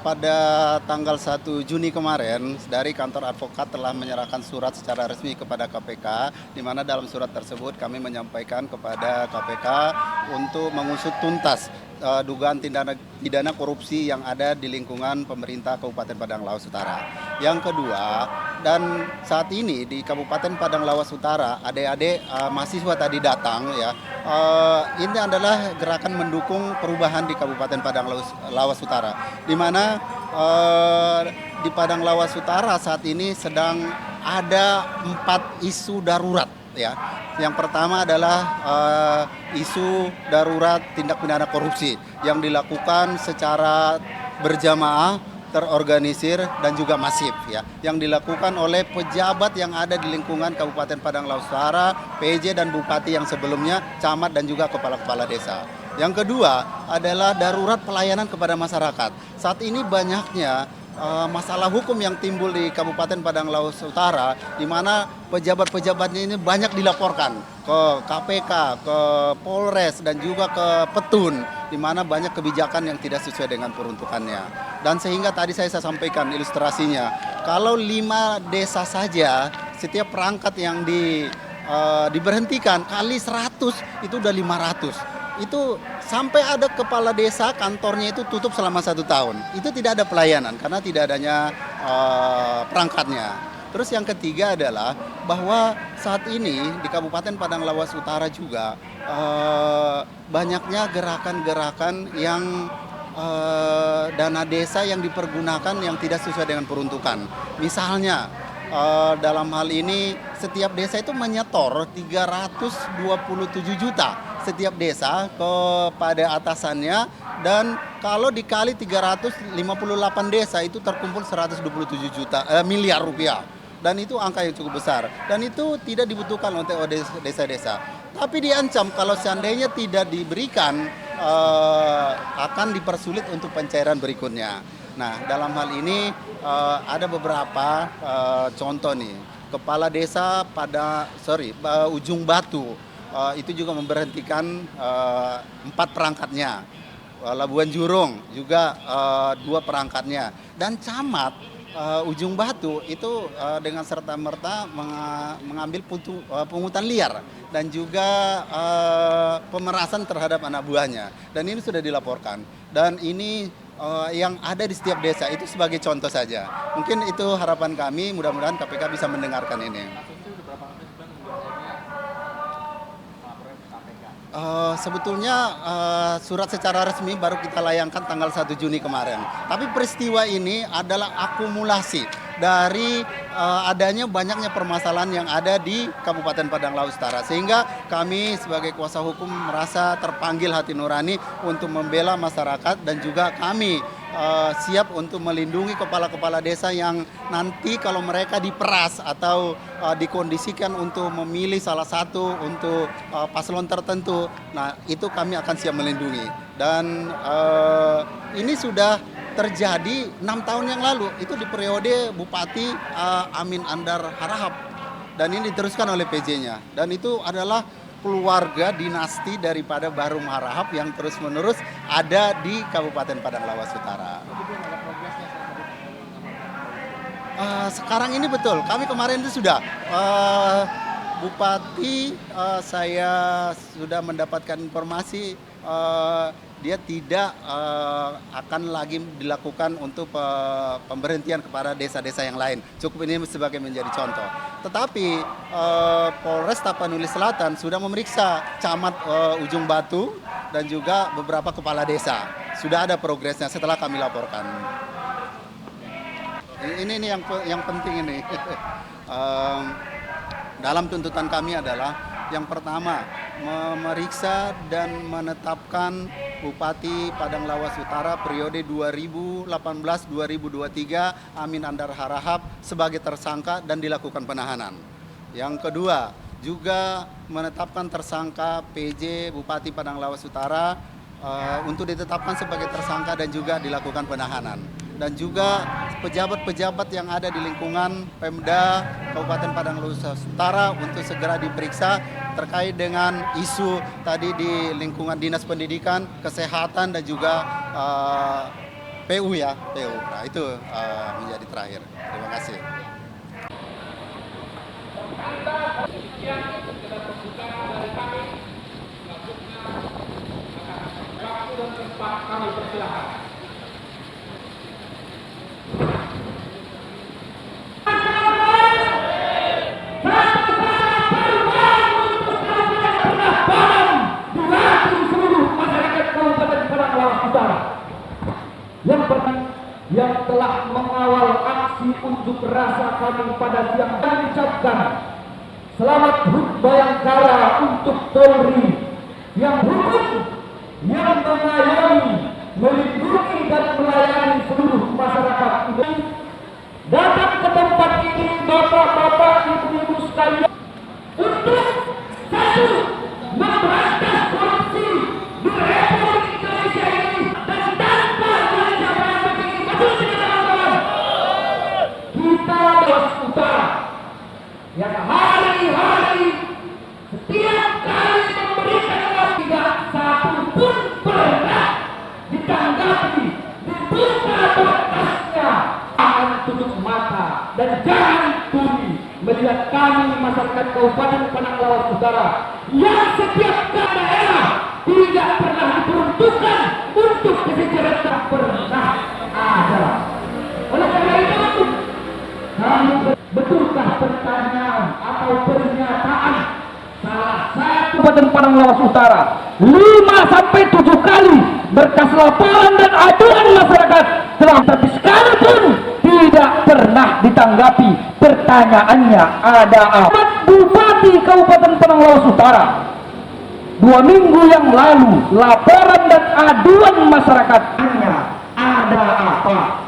pada tanggal 1 Juni kemarin dari kantor advokat telah menyerahkan surat secara resmi kepada KPK, di mana dalam surat tersebut kami menyampaikan kepada KPK untuk mengusut tuntas dugaan tindak pidana korupsi yang ada di lingkungan pemerintah Kabupaten Padang Lawas Utara. Yang kedua, dan saat ini di Kabupaten Padang Lawas Utara, adik-adik mahasiswa tadi datang ya. Ini adalah gerakan mendukung perubahan di Kabupaten Padang Lawas Utara, di mana di Padang Lawas Utara saat ini sedang ada 4 isu darurat ya. Yang pertama adalah isu darurat tindak pidana korupsi yang dilakukan secara berjamaah, terorganisir dan juga masif ya, yang dilakukan oleh pejabat yang ada di lingkungan Kabupaten Padang Lawas Utara, PJ dan Bupati yang sebelumnya, camat dan juga kepala-kepala desa. Yang kedua adalah darurat pelayanan kepada masyarakat. Saat ini banyaknya masalah hukum yang timbul di Kabupaten Padang Lawas Utara, di mana pejabat-pejabatnya ini banyak dilaporkan ke KPK, ke Polres dan juga ke Petun, di mana banyak kebijakan yang tidak sesuai dengan peruntukannya. Dan sehingga tadi saya sampaikan ilustrasinya, kalau 5 desa saja setiap perangkat yang diberhentikan kali 100 itu udah 500. Itu sampai ada kepala desa kantornya itu tutup selama 1 tahun. Itu tidak ada pelayanan karena tidak adanya perangkatnya. Terus yang ketiga adalah bahwa saat ini di Kabupaten Padang Lawas Utara juga banyaknya gerakan-gerakan yang dana desa yang dipergunakan yang tidak sesuai dengan peruntukan. Misalnya dalam hal ini setiap desa itu menyetor 327 juta setiap desa kepada atasannya, dan kalau dikali 358 desa itu terkumpul 127 miliar rupiah. Dan itu angka yang cukup besar, dan itu tidak dibutuhkan oleh desa-desa. Tapi diancam kalau seandainya tidak diberikan akan dipersulit untuk pencairan berikutnya. Nah, dalam hal ini ada beberapa contoh nih. Kepala desa Ujung Batu itu juga memberhentikan 4 perangkatnya. Labuan Jurung juga 2 perangkatnya. Dan camat Ujung Batu itu dengan serta-merta mengambil pungutan liar dan juga pemerasan terhadap anak buahnya. Dan ini sudah dilaporkan. Dan ini yang ada di setiap desa itu sebagai contoh saja. Mungkin itu harapan kami, mudah-mudahan KPK bisa mendengarkan ini. Sebetulnya surat secara resmi baru kita layangkan tanggal 1 Juni kemarin. Tapi peristiwa ini adalah akumulasi dari adanya banyaknya permasalahan yang ada di Kabupaten Padang Lawas Utara. Sehingga kami sebagai kuasa hukum merasa terpanggil hati nurani untuk membela masyarakat, dan juga kami siap untuk melindungi kepala-kepala desa yang nanti kalau mereka diperas atau dikondisikan untuk memilih salah satu untuk paslon tertentu, nah itu kami akan siap melindungi. Dan ini sudah terjadi 6 tahun yang lalu, itu di periode Bupati Amin Andar Harahap, dan ini diteruskan oleh PJ-nya, dan itu adalah keluarga dinasti daripada Barum Harahap yang terus-menerus ada di Kabupaten Padang Lawas Utara. Sekarang ini betul, kami kemarin itu sudah Bupati, saya sudah mendapatkan informasi dia tidak akan lagi dilakukan untuk pemberhentian kepada desa-desa yang lain. Cukup ini sebagai menjadi contoh. Tetapi Polres Tapanuli Selatan sudah memeriksa camat Ujung Batu dan juga beberapa kepala desa. Sudah ada progresnya setelah kami laporkan. Ini yang penting ini. Dalam tuntutan kami adalah yang pertama, memeriksa dan menetapkan Bupati Padang Lawas Utara periode 2018-2023 Amin Andar Harahap sebagai tersangka dan dilakukan penahanan. Yang kedua, juga menetapkan tersangka PJ Bupati Padang Lawas Utara untuk ditetapkan sebagai tersangka dan juga dilakukan penahanan. Dan juga pejabat-pejabat yang ada di lingkungan Pemda Kabupaten Padang Lawas Utara untuk segera diperiksa terkait dengan isu tadi di lingkungan Dinas Pendidikan, Kesehatan dan juga PU ya, PU. Nah itu menjadi terakhir. Terima kasih. Yang pertama, yang telah mengawal aksi unjuk rasa kami pada siang hari ucapkan selamat HUT Bayangkara untuk Polri yang hukum, yang mengayomi, melindungi dan melayani seluruh masyarakat Indonesia. Datang ke tempat ini bapak-bapak, ibu-ibu sekalian untuk satu, memberantas korupsi di Republik Indonesia ini, dan tanpa siapa yang begini betul tidak teman-teman. Kita Laos Utara yang hari-hari setiap kali memberikan uang tidak satu pun pernah ditanggapi, dibuka berkasnya. Jangan tutup mata dan jangan tuli melihat kami masyarakat Kabupaten Panang Laos Utara yang setiap daerah tidak pernah diperuntukkan untuk kesejahteraan, tak pernah ada. Oleh karena itu, kami betulkah pertanyaan atau pernyataan salah satu Kabupaten Panang Laos Utara 5 sampai 7 kali berkas laporan dan aduan masyarakat telah, tapi sekalipun tidak pernah ditanggapi pertanyaannya ada apa. Bupati Kabupaten Panang Laos Utara 2 minggu yang lalu laporan dan aduan masyarakatnya ada apa.